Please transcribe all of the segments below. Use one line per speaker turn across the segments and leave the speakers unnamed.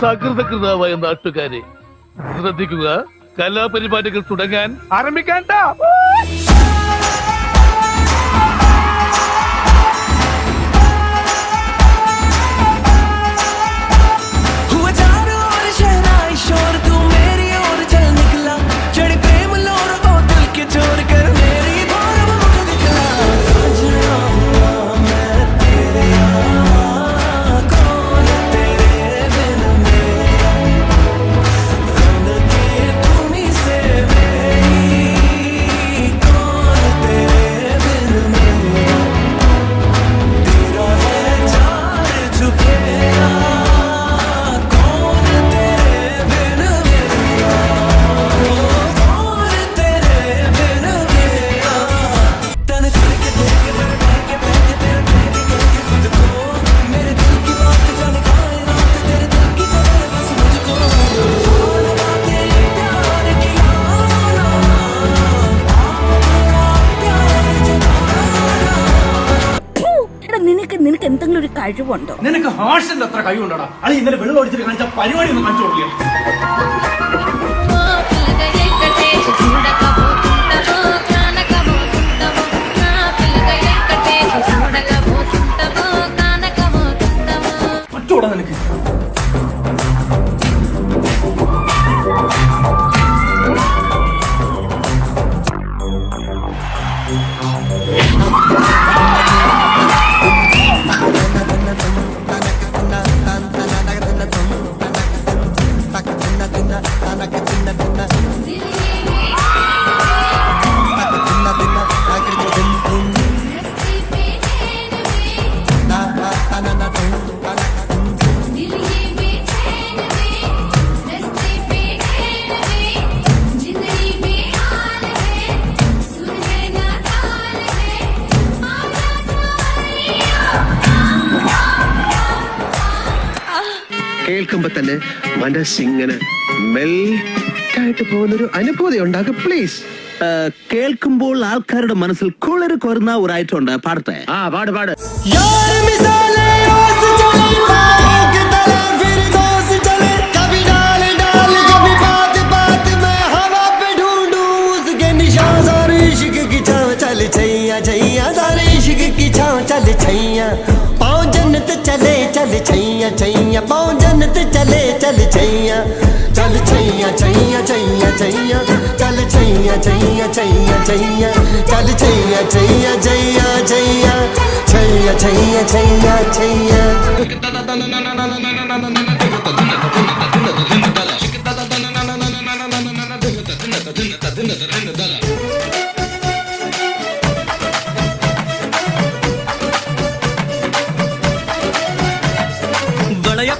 സകൃതകൃതാവായ നാട്ടുകാരെ ശ്രദ്ധിക്കുക, കലാപരിപാടികൾ തുടങ്ങാൻ ആരംഭിക്കാൻ.
നിനക്ക് എന്തെങ്കിലും ഒരു കഴിവുണ്ടോ?
നിനക്ക് ഹാർഷിന്റെ അത്ര കഴിവുണ്ടോടാ? അത് ഇന്നലെ വെള്ളം ഒഴിച്ചിട്ട് കാണിച്ച പരിപാടി ഒന്നും കാണിച്ചു കൊടുക്കില്ല. പറ്റൂടാ നിനക്ക്?
കേൾക്കുമ്പോ തന്നെ മനസ്സിങ്ങനെ മെൽറ്റായിട്ട് പോകുന്നൊരു അനുഭൂതി ഉണ്ടാകും. പ്ലീസ്.
കേൾക്കുമ്പോൾ ആൾക്കാരുടെ മനസ്സിൽ കുളിര് കൊരുന്ന ഒരു ഐറ്റം ഉണ്ട്. പാടട്ടെ?
പാട് പാട്.
जन्नत चले चल छैया छैया पाँव जन्नत चले चल छैया चल छैया छैया छैया छैया चल छैया छैया छैया छैया चल छैया छैया छैया छैया छैया छैया छैया छैया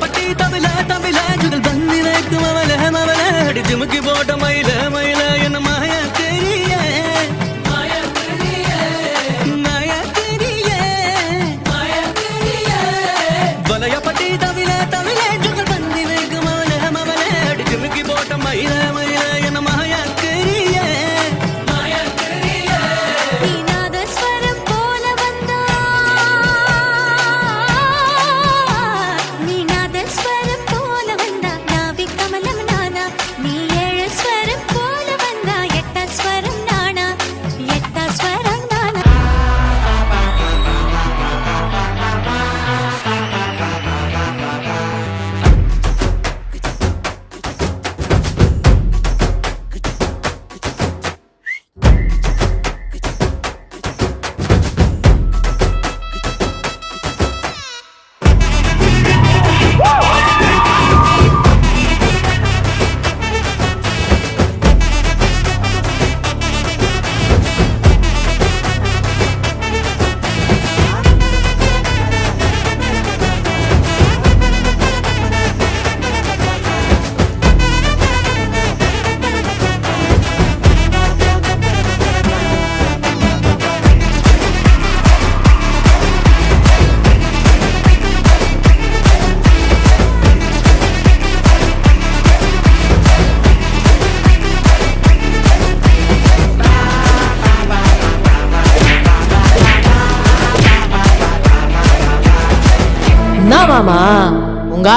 पट्टी तबला तबला जुगल बंदी एक मवल है मवल हड़ी जिमकी बोट मैला मैला यन माया तेरी है माया तेरी है माया तेरी है माया तेरी है बलया पट्टी तबला तबला जुगल बंदी एक मवल है मवल हड़ी जिमकी बोट मैला मैला यन माया तेरी है माया तेरी है
നീനാദ സ്വരം പോലെ വന്നാ സ്വരം പോലെ വന്ന നാവി കമലം നാനാ നീ ഏഴ് സ്വരം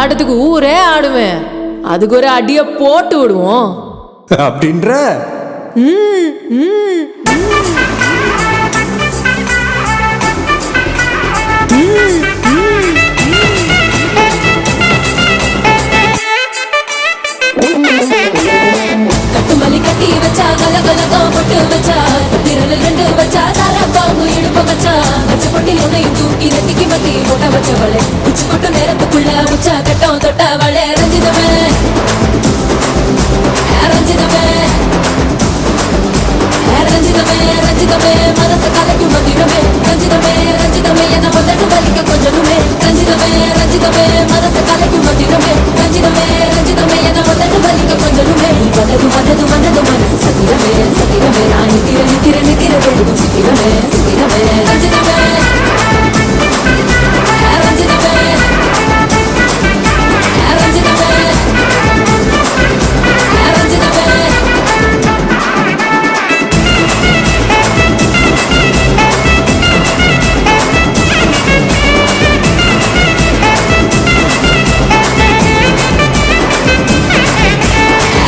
ஆட்டத்துக்கு ஊரே ஆடுவேன். அதுக்கு ஒரு அடிய போட்டு விடுவோம்
அப்படின்ற
கட்டுமலி கட்டி வச்சா கலகலகா பொட்டு வச்சா திரள ரெண்டு வச்சா சாரப்பாங்கு இடுப்ப வச்சா வச்ச பொட்டி உன்னையும் தூக்கி நெத்திக்கு மத்தி போட்ட வச்சவளே உச்சி கொட்டு நேரத்துக்குள்ள உச்சா கட்டம் தொட்டவளே ரஞ்சிதமே ரஞ்சிதமே ரஞ்சிதமே ரஞ்சிதமே மனச கலைக்கும் மந்திரமே ரஞ்சிதமே ரஞ்சிதமே என்ன பதட்டு வலிக்க கொஞ்சமே ரஞ்சிதமே ரஞ்சிதமே மனச கலைக்கும் மந்திரமே ரஞ்சிதமே ரஞ்சிதமே என்ன பதட்டு வலிக்க கொஞ்சமே வந்தது வந்தது வந்தது மனசு சத்திரமே சத்திரமே நான் நிக்கிற வெறும் சித்திரமே சித்திரமே ரஞ்சிதமே ரஞ்சிதமே ரஞ்சிதமே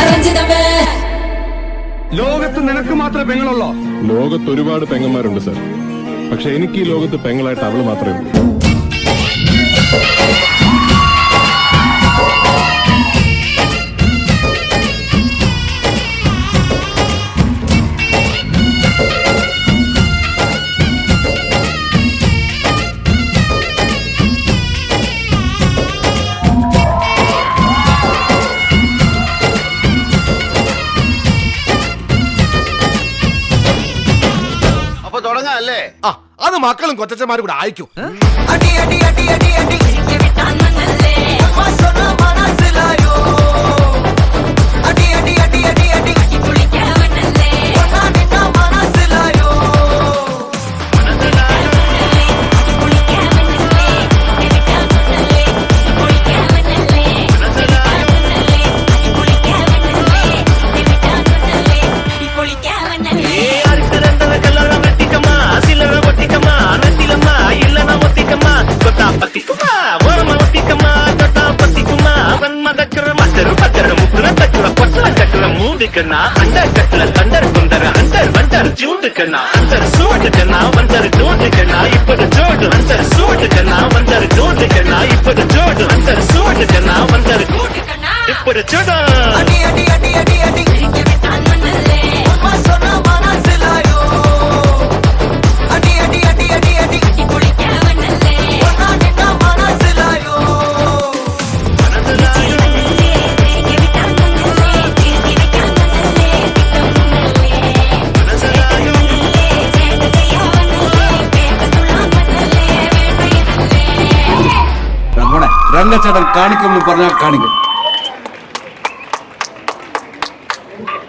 ரஞ்சிதமே
ലോകത്ത് നിനക്ക് മാത്രമേ പെങ്ങളുള്ളോ?
ലോകത്ത് ഒരുപാട് പെങ്ങന്മാരുണ്ട് സർ. പക്ഷെ എനിക്ക് ഈ ലോകത്ത് പെങ്ങളായിട്ട് അവള് മാത്രമേ ഉള്ളൂ.
അത് മക്കളും കൊച്ചന്മാരും കൂടെ അയക്കും.
அடி அடி அடி அடி அடி அம்மா சொன்ன மனசிலாயோ அடி அடி அடி அடி அடி ஒன்னா நின்னா மனசிலாயோ அடி அடி அடி அடி அடி அம்மா சொன்ன மனசிலாயோ அடி அடி அடி அடி அடி ஒன்னா நின்னா மனசிலாயோ
രംഗച്ചേട്ടൻ കാണിക്കുമെന്ന് പറഞ്ഞാൽ കാണിക്കും.